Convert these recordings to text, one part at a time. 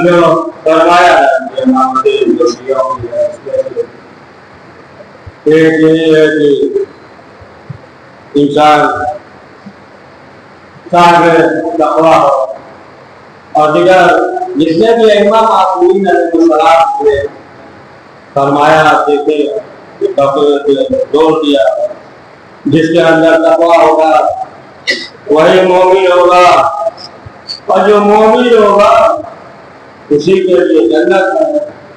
जो फरमाया एक यही है कि इंसान साथ तकवा हो, और दिगर जिसने भी इमाम मासूमीन अलैहिस्सलाम ने फरमाया देखे जोर दिया, जिसके अंदर तकवा होगा वही मोमिन होगा, और जो मोमिन होगा उसी के लिए जन्नत है,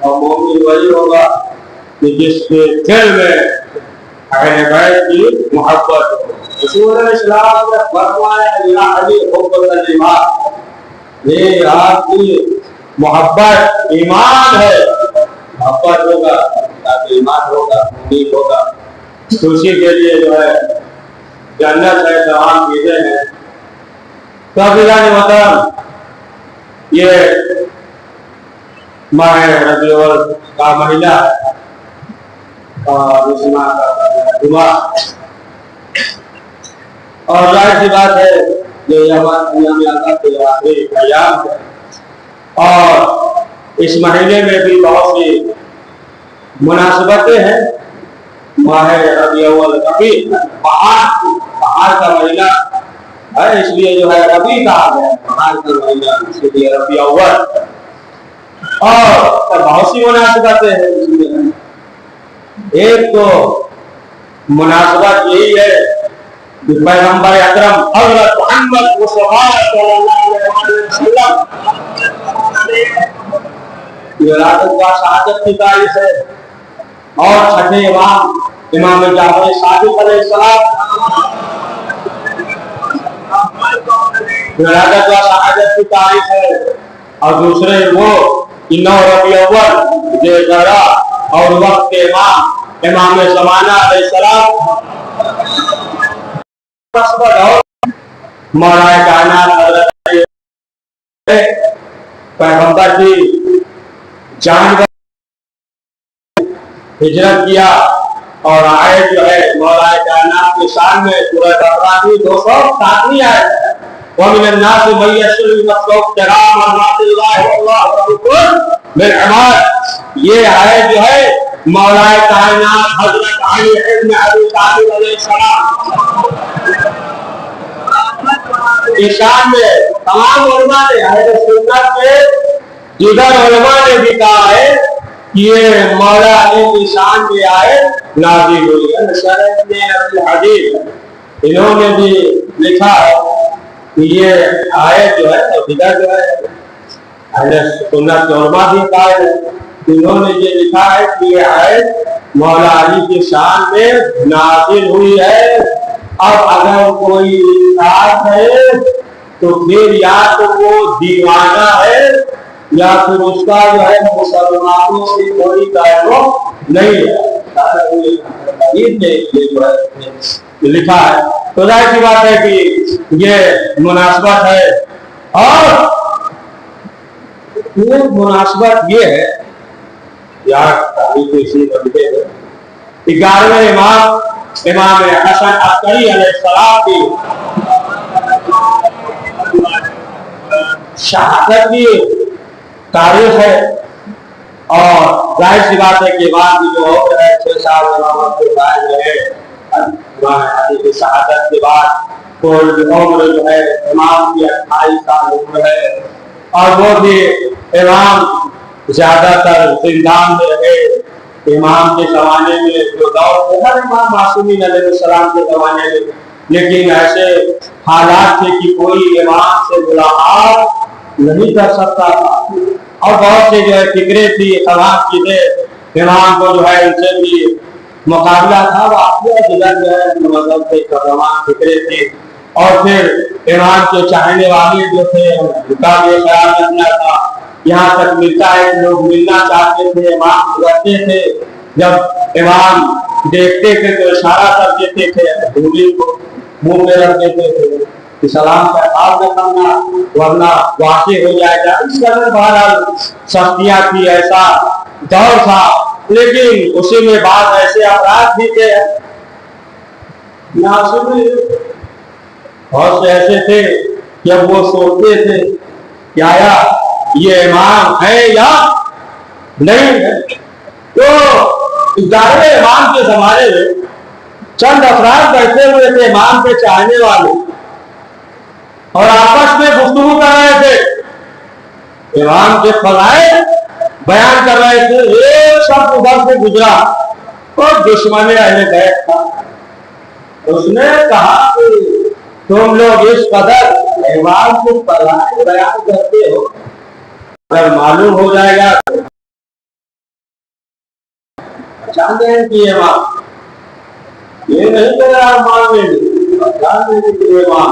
और मोमिन वही होगा कि जिसके दिल में अहले बैत की मोहब्बत हो। रसूल इस्लाम ने फरमाया ये आपकी मोहब्बत ईमान है, मोहब्बत होगा ताकि ईमान होगा, मुमीन होगा, तो उसी के लिए जो है जन्नत है, तमाम चीजें हैं। तो ये माह रबीउल का महीना और इस माह का जुमा, और जाहिर सी बात है ये आखिरी अयाम है, और इस महीने में भी बहुत सी मुनासिबतें हैं। माह रबीउल रबी बहार का महीना है, इसलिए जो है रबी कहा गया, बहार का महीना, इसलिए रबी अव्वल, और बहुत सी मुनासिबतें हैं इसमें। एक तो मुनासिबत यही है कि पैगंबर अकरम हज़रत मोहम्मद मुस्तफा सल्लल्लाहु अलैहि वसल्लम विलादत व शहादत की तारीख है, और छठे इमाम जाफर सादिक अलैहिस्सलाम विलादत व शहादत की तारीख है, और दूसरे वो 9 रबी अव्वल जो और वक्त के इमाम ज़माना अलैहिस्सलाम मौलाए कायनात हज़रत पैगंबर की जान हिजरत किया और आए जो है मौलाए कायनात के शान में सूरह बकरा की 207वीं आयत, वमिनन नास मन यशरी नफ्सहु इब्तिगाअ मर्ज़ातिल्लाहि वल्लाहु रऊफ़ुर बिल इबाद। ये आयत जो है मौलाए कायनात हज़रत अली इब्न अबी तालिब अलैहिस्सलाम की शान में तमाम उलमा ने, अहले सुन्नत के जिधर उलमा ने भी कहा है कि ये मौला अली की शान में आयत नाज़िल हुई है। शरह में हदीस इन्होंने भी लिखा है कि ये आयत जो है इधर जो है अहले सुन्नत के उलमा भी कहा है, इन्होंने ये लिखा है कि ये आयत मौला अली की शान में नाज़िल हुई है। अब अगर कोई इंसान है तो फिर या तो वो दीवाना है या फिर उसका जो है मुसलमानों से कोई ताल्लुक नहीं है, जो है लिखा है। तो जाहिर सी बात है कि ये मुनासबत है, और ये मुनासबत ये है यार 11वें इमाम हसन अस्करी अलैहिस्सलाम की शहादत की तारीख है, और जाहिर सी बात है कि बाद जो हो रहा है 6 साल इमामत के बाद जो है शहादत के बाद कोई उम्र जो है इमाम की 28 साल उम्र है, और वो भी इमाम ज्यादातर जिंदान में रहे। इमाम के जमाने में जो दौर था इमाम मासूमीन अलैहिस्सलाम के जमाने में, लेकिन ऐसे हालात थे कि कोई इमाम से मुलाकात नहीं कर सकता था, और बहुत से जो है फिक्रे थी, तमाम चीजें इमाम को जो है उनसे भी मुकाबला था, जिधर जो है मजहब के तमाम फिक्रे थे, और फिर इमाम के चाहने वाले जो थे उनका भी ख्याल रखना था। यहाँ तक मिलता है कि लोग मिलना चाहते थे, इमाम गुजरते थे, जब इमाम देखते थे तो इशारा कर देते थे, धूली को मुंह में रख देते थे कि सलाम का हाल न करना वरना वाक़ई हो जाएगा। इस तरह बहरहाल सख्तियाँ थी, ऐसा दौर था, लेकिन उसी में बाद ऐसे अपराध भी थे, बहुत से ऐसे थे जब वो सोचते थे क्या ये इमाम है या नहीं है। तो 11वें इमाम के जमाने में चंद अफराद बैठे हुए थे इमाम के चाहने वाले, और आपस में गुफ्तगू कर रहे थे, इमाम के फज़ाइल बयान कर रहे थे। एक शब्द उधर से गुजरा और दुश्मन अहले बैत था। उसने कहा कि तुम लोग इस कदर इमाम के फज़ाइल बयान करते हो, अगर मालूम हो जाएगा जानते हैं कि इमाम ये नहीं कर रहा मान लेंगे इमाम।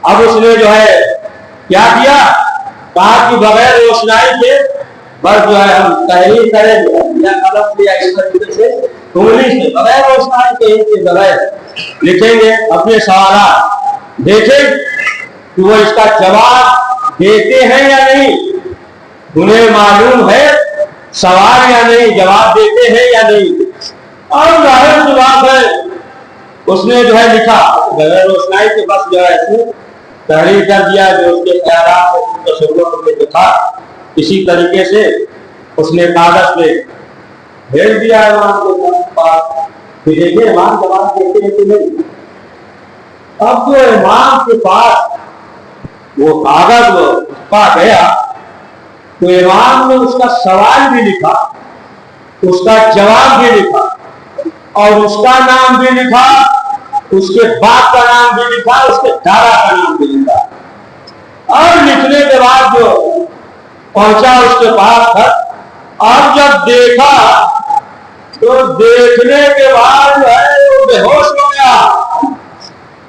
अब उसने जो है क्या किया, कहा कि बगैर रोशनाई के बस जो है हम तहरीर करेंगे या कलम से या इस तरीके से उंगली से बगैर रोशनाई के बगैर लिखेंगे अपने सवाल, देखें कि वो इसका जवाब देते हैं या नहीं, उन्हें मालूम है सवाल या नहीं, जवाब देते हैं या नहीं। और जाहिर सी बात है उसने जो है लिखा बगैर रोशनाई के, बस जो है तहरीर कर दिया, जो उसके ख्यालात में लिखा इसी तरीके से उसने कागज पे भेज दिया इमाम के पास। फिर देखिए इमाम जवाब देते हैं कि नहीं। अब जो इमाम के पास वो कागज वो पा गया तो इमाम ने उसका सवाल भी लिखा, उसका जवाब भी लिखा, और उसका नाम भी लिखा, उसके बाप का नाम भी लिखा, उसके दादा का नाम भी लिखा। और लिखने के बाद जो पहुंचा उसके पास था, और जब देखा तो देखने के बाद जो है वो बेहोश हो गया,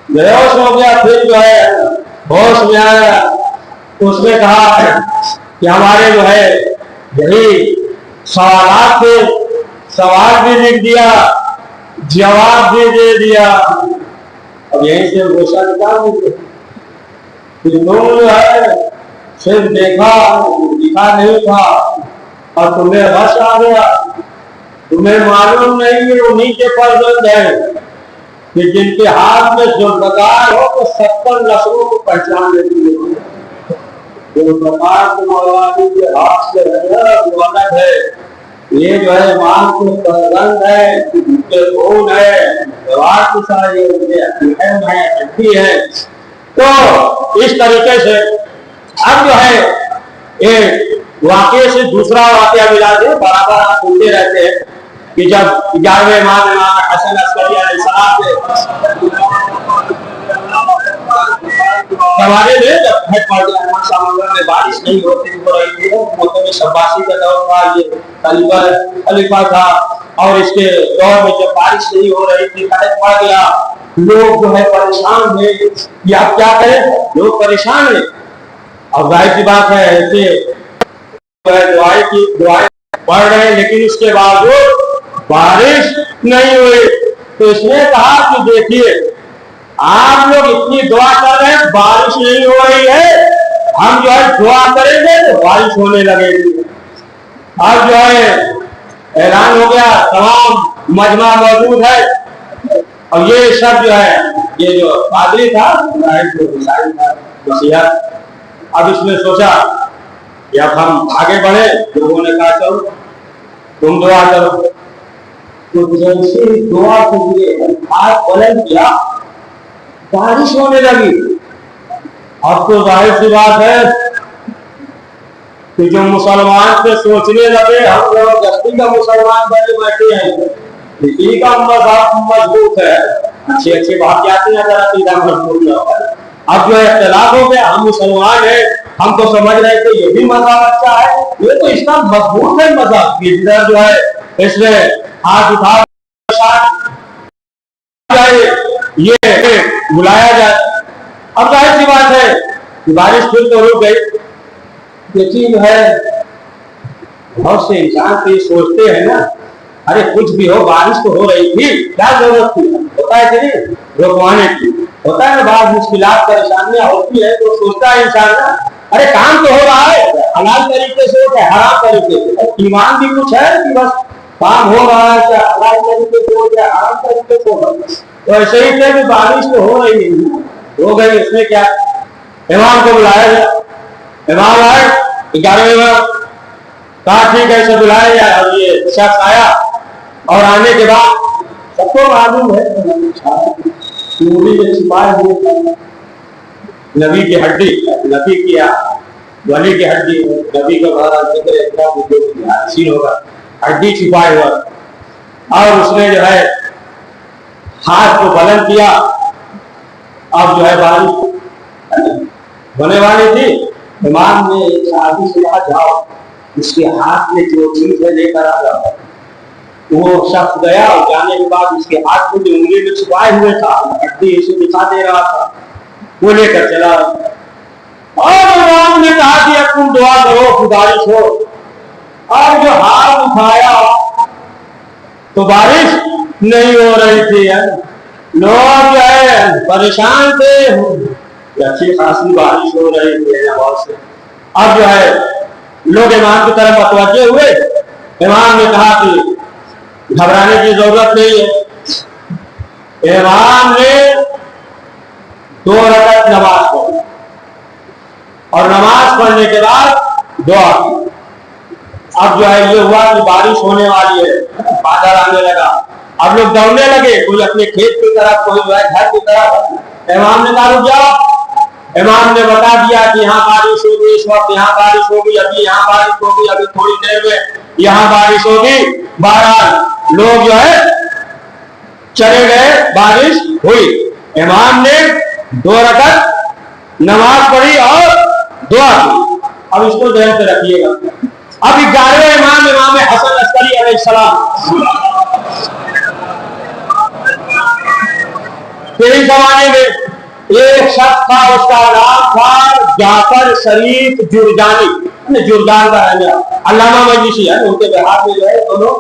बेहोश हो गया। फिर जो है होश में आया, उसने कहा कि हमारे जो है यही सवाल थे, सवाल भी लिख दिया, जवाब भी दे दिया, अब यहीं से गोशा निकाल दीजिए। तुम जो है सिर्फ देखा, लिखा नहीं था, और तुम्हें बस आ गया। तुम्हें मालूम नहीं कि उन्हीं के फर्जंद है कि जिनके हाथ में जुल्फकार हो तो 70 नस्लों को पहचान लेती है। जुल्फकार तो मौलानी के हाथ से है, वो अलग है। ये जो है मां के फर्जंद है, उनके खून है, व्यवहार के साथ ये उनके अहम है, हड्डी है। तो इस तरीके से अब जो है एक वाकये से दूसरा वाकया मिला दे, बराबर आप सुनते रहते हैं कि जब 11वें इमाम हसन अस्करी अलैहिस्सलाम के जमाने में जब फट पड़ गया समंदर में, बारिश नहीं हो रही थी, मौसम में शब्बासी का दौर था, ये खलीफा था, और इसके दौर में जब बारिश नहीं हो रही थी, फट पड़ गया, लोग जो है परेशान थे कि आप क्या करें, लोग परेशान है। अब जाहिर सी बात है ऐसे दुआएं पढ़ रहे हैं, लेकिन उसके बावजूद बारिश नहीं हुई। तो इसने कहा कि देखिए आप लोग इतनी दुआ कर रहे हैं, बारिश नहीं हो रही है, हम जो है दुआ करेंगे तो बारिश होने लगेगी। अब जो है ऐलान हो गया, तमाम मजमा मौजूद है, और ये सब जो है ये जो पादरी था नसीहत, अब इसने सोचा कि अब हम आगे बढ़े। लोगों ने कहा चलो तुम दुआ करो, तो जैसे दुआ के लिए हाथ बुलंद किया, बारिश होने लगी। अब तो जाहिर सी बात है कि जो मुसलमान से सोचने लगे हम लोग जस्ती का मुसलमान बने बैठे हैं, किसी का मज़हब मजबूत है, अच्छी अच्छी बात जाती है, जरा सीधा मजबूत न हो। अब जो इख्तिलाफ हो गया, हम मुसलमान हैं, हम तो समझ रहे थे ये भी मजहब अच्छा है, ये तो इसका मजबूत है मजहब, इधर जो है इसने हाथ उठा ये बुलाया जाए। अब जाहिर सी बात है कि बारिश फिर तो रुक गई, लेकिन है बहुत से इंसान तो ये सोचते हैं ना, अरे कुछ भी हो, बारिश तो हो रही थी, क्या जरूरत थी, होता है कि नहीं रुकवाने की, होता है ना, बाद मुश्किलात परेशानियां होती है तो सोचता है इंसान ना, अरे काम तो हो रहा है हलाल तरीके से हो, हराम तरीके से, ईमान भी कुछ है कि बस काम हो रहा है, क्या हलाल तरीके से हो, क्या हराम तरीके से हो। तो ऐसे ही थे कि बारिश तो हो रही है, हो गई, इसमें क्या, इमाम को बुलाया गया। इमाम आए 11वें कहा ठीक है इसे बुलाया जाए। और ये शख्स आया और आने के बाद सबको मालूम है चूड़ी में छिपाए हुए नबी की हड्डी, नबी की वली की हड्डी, नबी का बड़ा जिक्र होगा, हड्डी छिपाए हुआ। और उसने जो है हाथ को बुलंद किया। अब जो है बारिश होने वाली थी। इमाम ने एक साथी से कहा जाओ उसके हाथ में जो चीज है लेकर आ जाओ। वो शख्स गया और जाने के बाद उसके हाथ में जो उंगली में छुपाए हुए था हड्डी इसे दिखा दे रहा था, वो लेकर चला। और इमाम ने कहा कि अब तुम दुआ करो बारिश हो। और जो हाथ उठाया तो बारिश नहीं हो रही थी। लोग जो है परेशान थे, अच्छी खासी बारिश हो रही थी बहुत से। अब जो है लोग इमाम की तरफ मतवज्जे हुए। इमाम ने कहा कि घबराने की जरूरत नहीं है। इमाम ने 2 रकात नमाज पढ़ी और नमाज पढ़ने के बाद दुआ की। अब जो है ये हुआ कि बारिश होने वाली है, बादल आने लगा। अब लोग दौड़ने लगे, कोई अपने खेत की तरफ, कोई जो है घर की तरफ। इमाम ने कहा रुक जाओ। इमाम ने बता दिया कि यहाँ बारिश होगी, इस वक्त यहाँ बारिश होगी, अभी यहाँ बारिश होगी, अभी थोड़ी देर में यहाँ बारिश होगी। बहरहाल लोग जो है चले गए, बारिश हुई। इमाम ने 2 रकात नमाज पढ़ी और दुआ की। अब इसको ध्यान से रखिएगा। अब 11वें इमाम इमाम हसन अस्करी अलैहिस्सलाम तेरे जमाने में एक शख्स था, उसका नाम था जाफर शरीफ जुर्जानी, जुर्जान का रहने अल्लामा मजलिसी है, उनके बिहार में जो है दोनों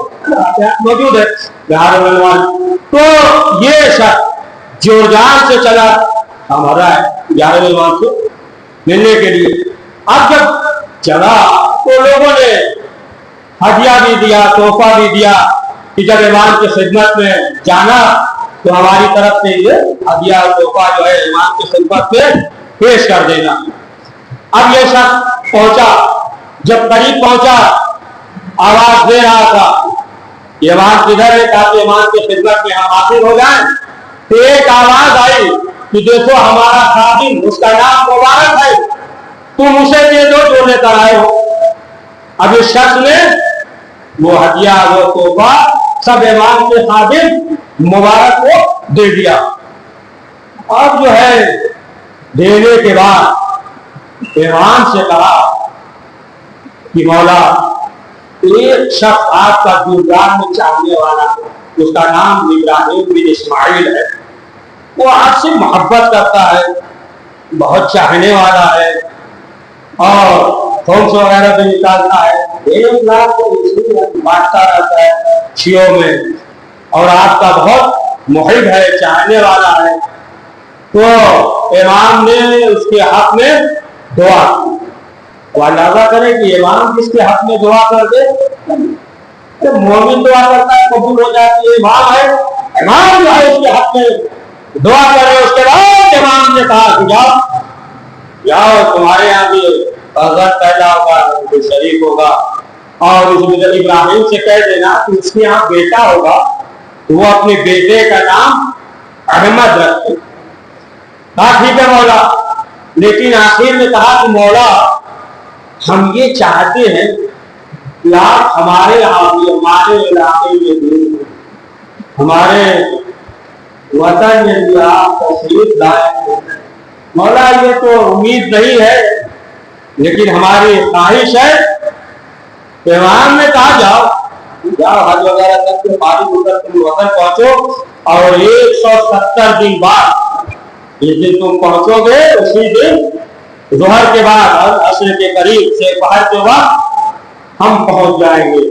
मौजूद है बिहार में। तो ये शख्स जुर्जान से चला हमारा 11वें इमाम से मिलने के लिए। अब जब चला तो लोगों ने हदिया भी दिया, तोहफा भी दिया कि जब इमाम की खिदमत में जाना तो हमारी तरफ से ये हदिया और तोहफा जो है इमाम की खिदमत में पेश कर देना। अब ये शख्स पहुंचा, जब करीब पहुंचा आवाज दे रहा था इमाम किधर है ताकि इमाम की खिदमत में हम हाजिर हो जाएं। तो एक आवाज आई कि देखो हमारा खादिम, उसका नाम मुबारक है, तुम उसे दे दो जो लेकर आए हो। अब इस शख्स ने वो हदिया वो तोहफा सब इमाम के खादिम मुबारक को दे दिया। अब जो है देने के बाद इमाम से कहा कि मौला एक शख्स आपका जुर्जान में चाहने वाला, उसका नाम इब्राहिम बिन इस्माइल है, वो आपसे मोहब्बत करता है, बहुत चाहने वाला है और फॉर्म्स वगैरह भी निकालता है, 1 लाख को बांटता रहता है छियों में, और आपका बहुत मुहिब है, चाहने वाला है। तो इमाम ने उसके हक में दुआ की। तो अंदाजा करें कि इमाम किसके हक में दुआ कर दे, तो मोमिन दुआ करता है कबूल हो जाती है। इमाम है, इमाम जो है उसके हक में दुआ करे। उसके बाद इमाम ने कहा कि जाओ जाओ, तुम्हारे यहाँ भी हजरत पैदा होगा, कोई शरीफ होगा, और उस इब्राहिम से कह देना कि उसके यहाँ बेटा होगा तो वो अपने बेटे का नाम अहमद रखे। कहा ठीक है मौला, लेकिन आखिर में कहा कि मौला हम ये चाहते हैं कि आप हमारे हमारे इलाके में भी, हमारे वतन में भी आप तशरीफ लाए। मौला ये तो उम्मीद नहीं है, लेकिन हमारी ख्वाहिश है। इमाम ने कहा जाओ जाओ हज वगैरह करके फारिग होकर तुम वतन पहुंचो, और 170 दिन बाद जिस दिन तुम पहुंचोगे उसी दिन जोहर के बाद और असर के करीब से पहर के बाद हम पहुंच जाएंगे।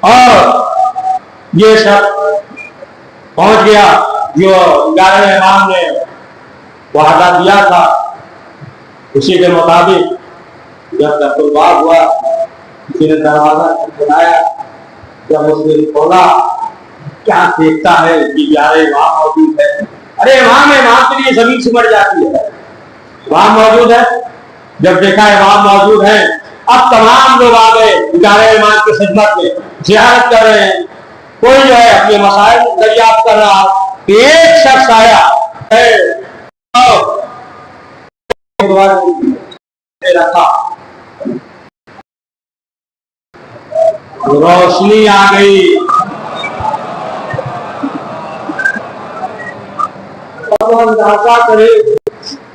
और ये सब पहुंच गया जो 11वें इमाम ने वादा दिया था, उसी के मुताबिक जब तकरीबात हुआ किसी ने दरवाजा बनाया। जब उसने खोला क्या देखता है कि 11 इमाम मौजूद है। अरे इमाम है, इमाम के लिए जमीन सिमट जाती है। इमाम मौजूद है, जब देखा इमाम मौजूद है, अब तमाम लोग आ गए इदारे इमाम की खिदमत में, जियारत कर रहे हैं। कोई जो है अपने मसाइल दरियाफ्त कर रहा है। एक शख्स आया है, रखा, रोशनी आ गई। अंदाजा करे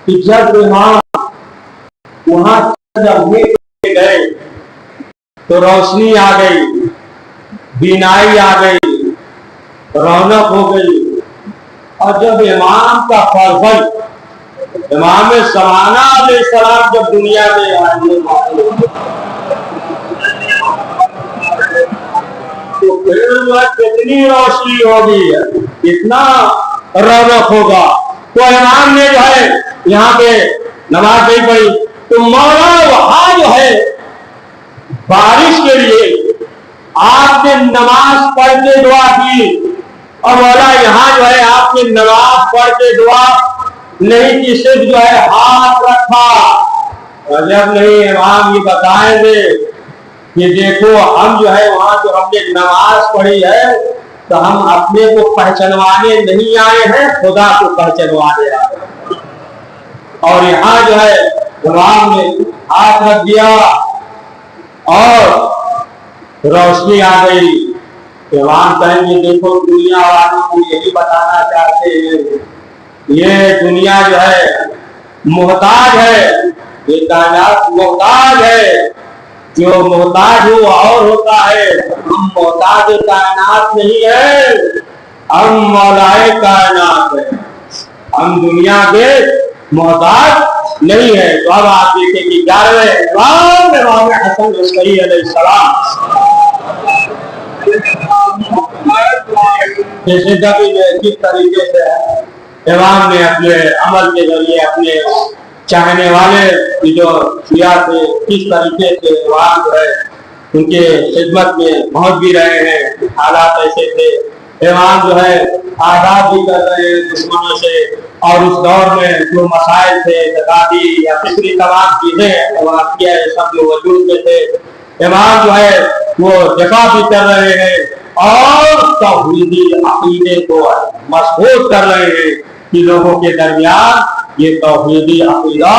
कि जब इमाम वहां जब गए तो रोशनी आ गई, बीनाई आ गई, रौनक हो गई। और जब इमाम का फर्जंद इमाम समाना अलैहिस्सलाम जब दुनिया में आए तो फिर कितनी रोशनी होगी, इतना रौनक होगा। तो इमाम ने जो है यहाँ पे नमाज नहीं पढ़ी, तो मौला वहां जो है बारिश के लिए आपने नमाज पढ़ के दुआ की, और मौला यहाँ जो है आपने नमाज पढ़ के दुआ नहीं की, सिर्फ जो है हाथ रखा। और जब नहीं इमाम ये बताएंगे कि देखो हम जो है वहां जो हमने नमाज पढ़ी है तो हम अपने को पहचानवाने नहीं आए हैं, खुदा को पहचानवाने आए हैं। और यहाँ जो है इमाम ने हाथ रख दिया और रोशनी आ गई। इमाम कहेंगे देखो दुनिया वालों को यही बताना चाहते हैं, ये दुनिया जो है मोहताज है, ये कायनात मोहताज है। जो मोहताज हो और होता है, हम मोहताज कायनात नहीं है, हम मौलाए कायनात है, हम दुनिया के मोहताज नहीं है। तो अब आप देखें कि 11वें इमाम हसन अस्करी अलैहिस्सलाम जैसे किस तरीके से इमाम ने अपने अमल के जरिए अपने चाहने वाले की जो किया थे, किस तरीके से इमाम जो है उनके खिदमत में पहुंच भी रहे हैं। हालात ऐसे थे, इमाम जो है आजाद भी कर रहे हैं दुश्मनों से, और उस दौर में जो मसाइल थे जकाती या पिछली तमाम चीजें वाकिया सब जो वजूद में थे, इमाम जो है वो दफा भी कर रहे हैं और तौहीदी अकीदे को मजबूत कर रहे हैं कि लोगों के दरमियान ये तौहीदी अकीदा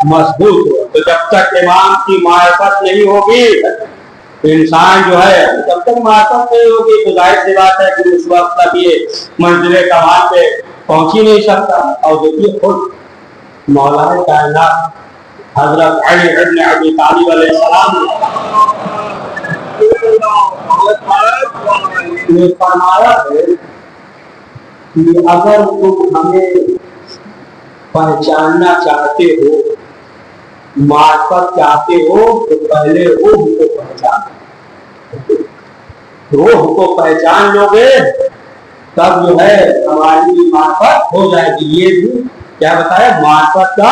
मजबूत हो। तो जब तक इमाम की मारिफत नहीं होगी तो इंसान जो है, जब तक मारिफत नहीं होगी तो जाहिर सी बात है कि उस वक्त तक ये मंजिले कमाल पे पहुंच ही नहीं सकता। और देखिए खुद मौलाए कायनात हजरत अली इब्न अबी तालिब अलैहिस्सलाम ने फरमाया है कि अगर तुम हमें पहचानना चाहते हो, मार्फत चाहते हो, तो पहले रूह को पहचानो। रूह को पहचान लोगे तब जो है हमारी मार्फत हो जाएगी। ये भी क्या बताया, मार्फत का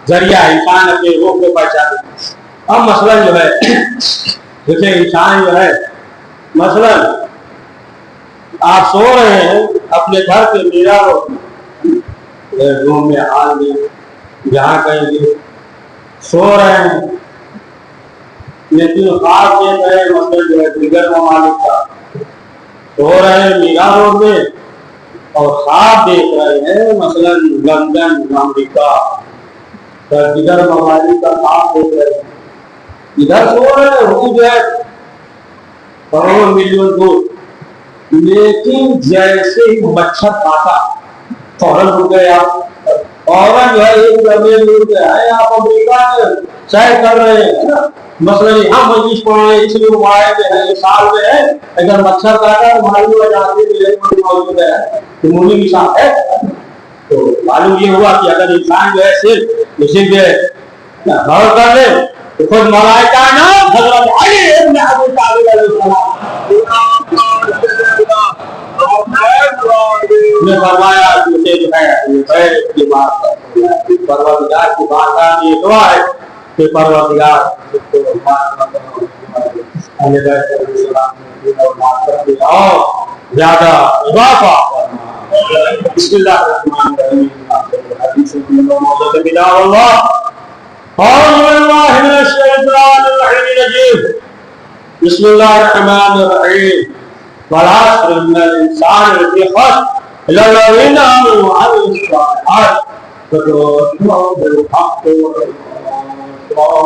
जरिया इंसान अपने रूह को पहचाने। अब मसलन जो है जैसे इंसान जो है मसलन आप सो रहे हैं अपने घर के मेरा रूम में हाल में जहाँ कहीं सो रहे हैं, लेकिन ख्वाब देख रहे मतलब जो है दिगर ममालिक का, सो रहे हैं मीरा रोड में और ख्वाब देख रहे हैं मसलन लंदन अमेरिका, दिगर ममालिक का ख्वाब देख रहे हैं। इधर सो रहे हैं वो जो है करोड़ों मिलियन दूर, लेकिन जैसे ही मच्छर काटा फौरन रुक गए आप, फौरन जो है एक लम्बे दूर गया है। आप अमेरिका में सैर कर रहे हैं ना, मसलन हम मजलिस पढ़ रहे हैं, इसलिए मुबारक है साल में है, अगर मच्छर काटा तो मालूम हो जाती है तो मूली की साथ है। तो मालूम ये हुआ कि अगर इंसान जो है सिर्फ उसी पे गौर कर ले तो खुद मौलाए कायनात हज़रत अली इब्न अबी तालिब अलैहिस्सलाम ने फरमाया मुझे जो है की बात परवरदिगार की बात ये दुआ है कि परवरदिगार ज्यादा इजाफा। बिस्मिल्लाहिर्रहमानिर्रहीम। बिस्मिल्लाहिर्रहमानिर्रहीम। वलास्र इन्नल इंसान लफी खस्र इल्ला लज़ीना आमनु व अमिलुस सालिहात वतवासौ बिल हक़्क़ि वतवासौ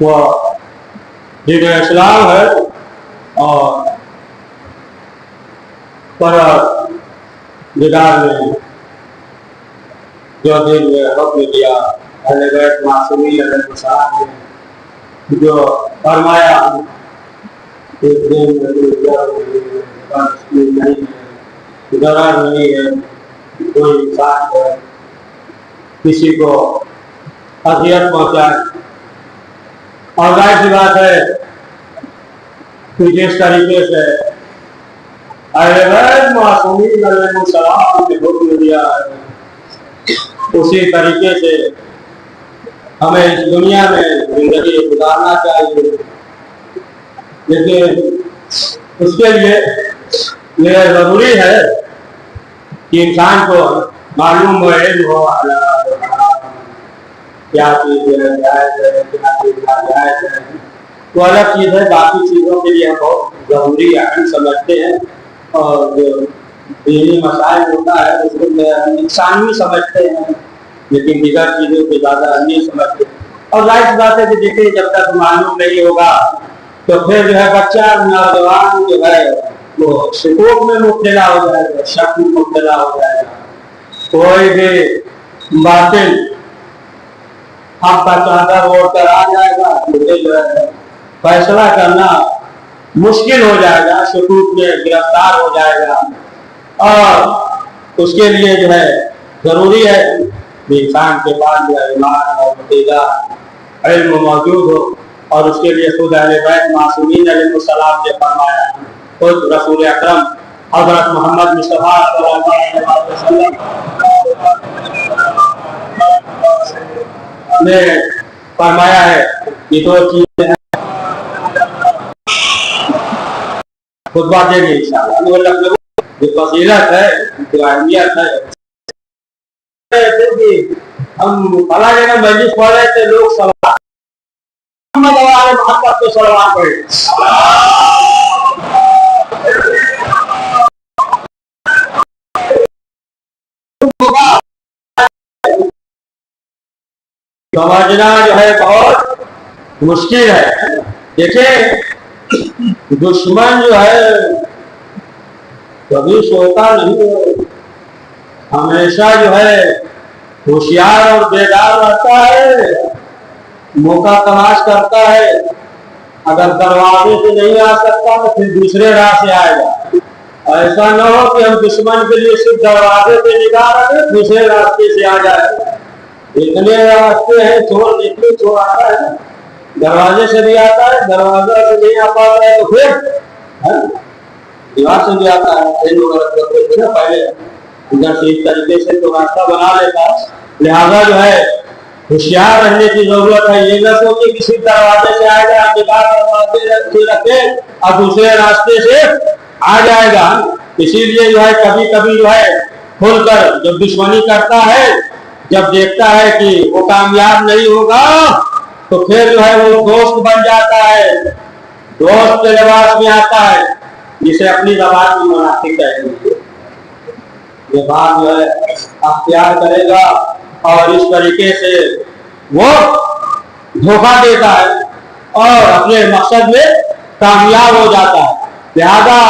वो दीन इस्लाम है और पर दीदार में जो दिन में हुक्म दिया अहले बैत मासूमीन अलैहिस्सलाम ने जो फरमाया एक दिन नहीं है दरार नहीं है कोई इंसान है किसी को अजियत पहुंचाए और जाहिर सी बात है कि जिस तरीके से अहले बैत मासूमीन अलैहिस्सलाम ने हुक्म दिया है उसी तरीके से हमें इस दुनिया में जिंदगी गुजारना चाहिए, लेकिन उसके लिए यह जरूरी है कि इंसान को मालूम हो क्या चीज है जायज है क्या चीज नाजायज है, तो अलग चीज है। बाकी चीजों के लिए हम बहुत जरूरी अहम समझते हैं और जो दीनी मसाइल होता है उसको इंसानी समझते हैं, लेकिन दीगर चीजों को ज्यादा अहमियत समझते हैं। और जाहिर बात है कि देखिए जब तक मालूम नहीं होगा तो फिर जो है बच्चा नौजवान जो है वो शिकोक में मुब्तला हो जाएगा, शक में मुब्तला हो जाएगा। कोई भी बातिल आपका चादर ओढ़ कर आ जाएगा तो जो है फैसला करना मुश्किल हो जाएगा, शिकूक में गिरफ्तार हो जाएगा। और उसके लिए जो है जरूरी है कि इंसान के पास जो है ईमान और नतीजा इल्म मौजूद हो, और उसके लिए खुद अहले बैत मासूमीन अलैहिस्सलाम ने फरमाया, खुद रसूल अकरम हज़रत मोहम्मद मुस्तफ़ा सल्लल्लाहु अलैहि वसल्लम ने फरमाया है कि दो चीजें हैं, खुतबा देंगे इंशाअल्लाह। जो फजीलत है, जो अहमियत है, हम फला जगह मजलिस पढ़ रहे थे, लोग सलाम तो सलाम पढ़े समझना जो है बहुत मुश्किल है। देखिए दुश्मन जो है कभी सोता नहीं है, हमेशा जो है होशियार और बेदार रहता है, मौका तलाश करता है। अगर दरवाजे से नहीं आ सकता तो फिर दूसरे राह से आएगा। ऐसा न हो कि हम दुश्मन के लिए सिर्फ दरवाजे पे निगाह रखें, दूसरे रास्ते से आ जाए। इतने रास्ते हैं, चोर निकले चोर आता है, दरवाजे से भी आता है, दरवाजा से नहीं आ पाता है तो फिर दीवार से भी आता है। पहले इधर से इस तरीके से तो रास्ता बना लेता है। लिहाजा जो है होशियार रहने की जरूरत है। ये न सोचे किसी दरवाजे से आएगा, दरवाजे से रखे और दूसरे रास्ते से आ जाएगा। इसीलिए जो है कभी कभी जो है खुलकर जब दुश्मनी करता है, जब देखता है कि वो कामयाब नहीं होगा, तो फिर जो है वो दोस्त बन जाता है, दोस्त के लिबास में आता है, जिसे अपनी जबान में मुनाफिक कहेंगे। ये बात जो है अख्तियार करेगा और इस तरीके से वो धोखा देता है और अपने मकसद में कामयाब हो जाता है। लिहाजा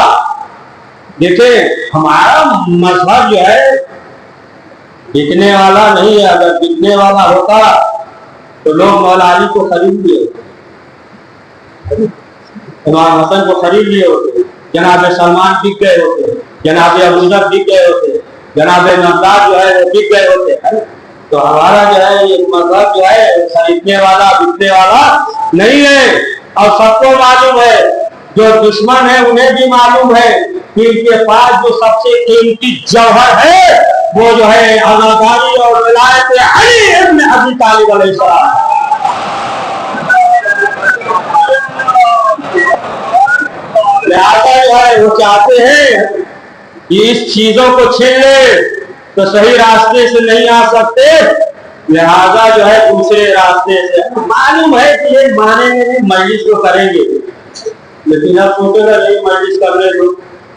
देखिए हमारा मजहब जो है बिकने वाला नहीं है। अगर बिकने वाला होता तो लोग मौला अली को खरीद लिए, इमाम हसन को खरीद लिए होते, जनाब सलमान बिक गए होते, जनाब अबू ज़र बिक गए होते, जनाब नमदाद जो है वो बिक गए होते। तो हमारा जो है ये मजहब जो है खरीदने वाला बिकने वाला नहीं है। और सबको मालूम है, जो दुश्मन है उन्हें भी मालूम है कि इनके पास जो सबसे कीमती जौहर है वो जो है आज़ादारी और विलायत अली इब्न अबी तालिब अलैहिस्सलाम। लिहाजा जो है वो चाहते हैं कि इस चीजों को छीन ले तो सही रास्ते से नहीं आ सकते, लिहाजा जो है दूसरे रास्ते से। मालूम है कि ये मानेंगे नहीं, मजलिस तो करेंगे, लेकिन अब सोचेगा नहीं मजलिस करने दो,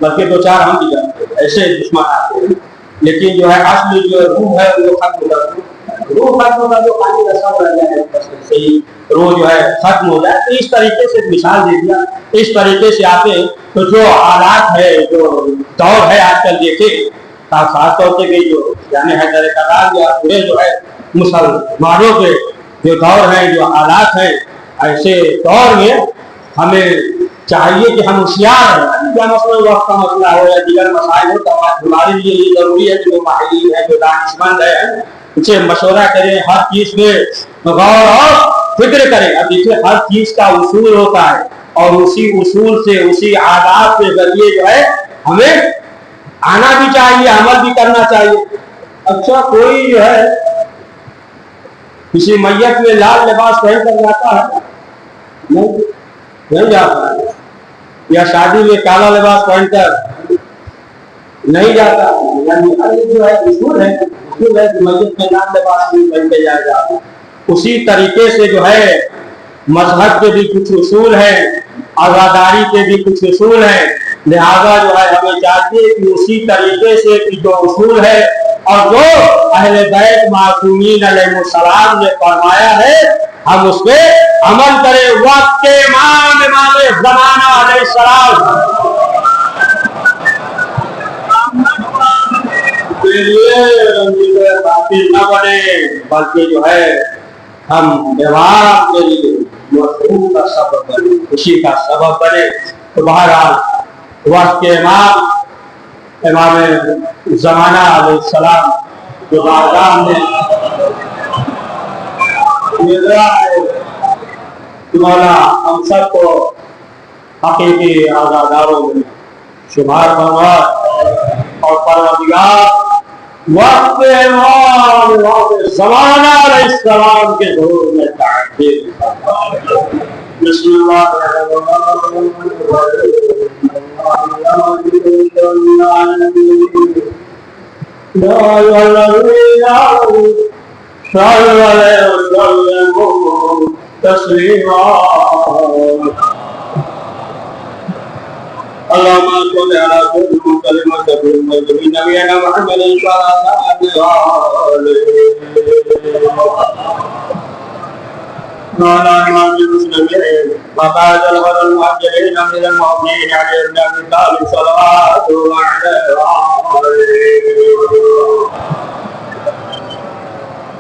बल्कि दो चार हम भी जानते ऐसे दुश्मन आते हैं। लेकिन जो है असली जो रूह है वो खत्म कर दो, रूह खत्म कर दो, पानी का सब रह जाए, सही रूह जो है खत्म हो जाए। तो इस तरीके से मिसाल दे दिया। इस तरीके से आते तो जो हालात है, जो दौर है आजकल देखे, खास तौर से जो यानी हैदर कतार या पूरे जो है मुसलमानों के जो दौर है, जो हालात है, ऐसे दौर में हमें चाहिए कि हम होशियार हैं। या मसलन वक्त का मसला हो या दीगर मसाइल हो, तो हमारे लिए ये जरूरी है कि जो माहिरीन है, जो दानिशमंद है, उनसे मशवरा करें, हर चीज पे गौर और फिक्र करें। अब देखिए हर चीज का उसूल होता है और उसी उसूल से, उसी आदात के जरिए जो है हमें आना भी चाहिए, अमल भी करना चाहिए। अच्छा कोई जो है किसी मैयत में लाल लिबास पहन कर जाता है, नहीं जाता है, या शादी में काला लिबास पहनकर नहीं जाता। यानी जो है उसूल है, उसूल है कि मैयत में लाल लिबास नहीं पहन के जाएगा। उसी तरीके से जो है मजहब के भी कुछ उसूल है, आज़ादारी के भी कुछ उसूल है। लिहाजा जो है हमें चाहिए कि उसी तरीके से कि जो उसूल है और जो अहले बैत मासूमीन अलैहिस्सलाम ने फरमाया है, हम उस पे अमल करें। वक्त के इमाम ज़माना अलैहिस्सलाम के लिए बातिल न बने, बल्कि जो है हम व्यवहार के लिए मफहूम का सबब बने, खुशी का सबब बने। तो बहरहाल वक्त के इमाम ज़माना अलैहिस्सलाम जो बारगाह में मौला हम सबको हकीकी आज़ादारों में शुमार फरमा और परवरदिगार वक्त ज़माना अलैहिस्सलाम के ज़हूर में ताक़ीद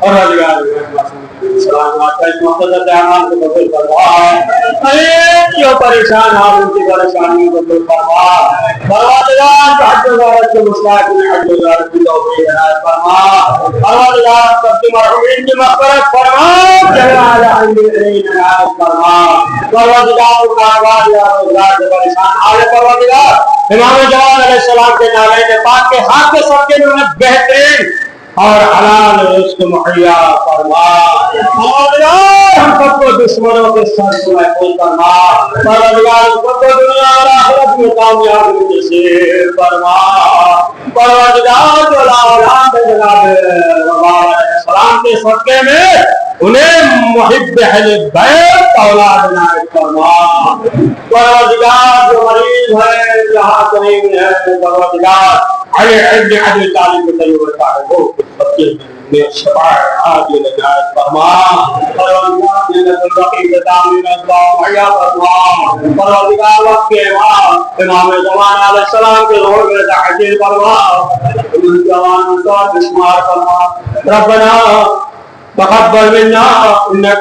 और जो परेशान है उनकी परेशानी को दूर फरमा परवरदिगार के मुस्ताक में हजदार की तौफीक इनायत फरमा परवरदिगार सबकी मरहूमीन की मग़फ़िरत फरमा जलाल इनायत फरमा परवरदिगार कारवार या रोज़गार से परेशान आले परवरदिगार इमाम जवान अलैहिस्सलाम के नाले के पाक के हाथ के सबके में बेहतरीन और हलाल रिज़्क़ मुहैया फरमा हम सबको दुश्मनों के सर से महफूज फरमा परवरदिगार सबको दुनिया और आखिरत में कामयाबी नसीब फरमा परवरदिगार जो औलाद जनाब सलाम के सदक़े में उन्हें मुहिब्ब अहले बैत औलाद इनायत फरमा परवरदिगार जो मरीज है जहाँ कहीं है परवरदिगार अली इब्न अबी तालिब को तैयार कर दो सबके में शफाअत आजिल इनायत फरमा परवरदिगार जन्नतुल बक़ी के दामिन अल्लाह मुहैया फरमा परवरदिगार वक्त के इमाम ज़मान अलैहिस्सलाम के रोज़ में ताज़ील फरमा जवान का शुमार फरमा रब्बना तक़ब्बल मिन्ना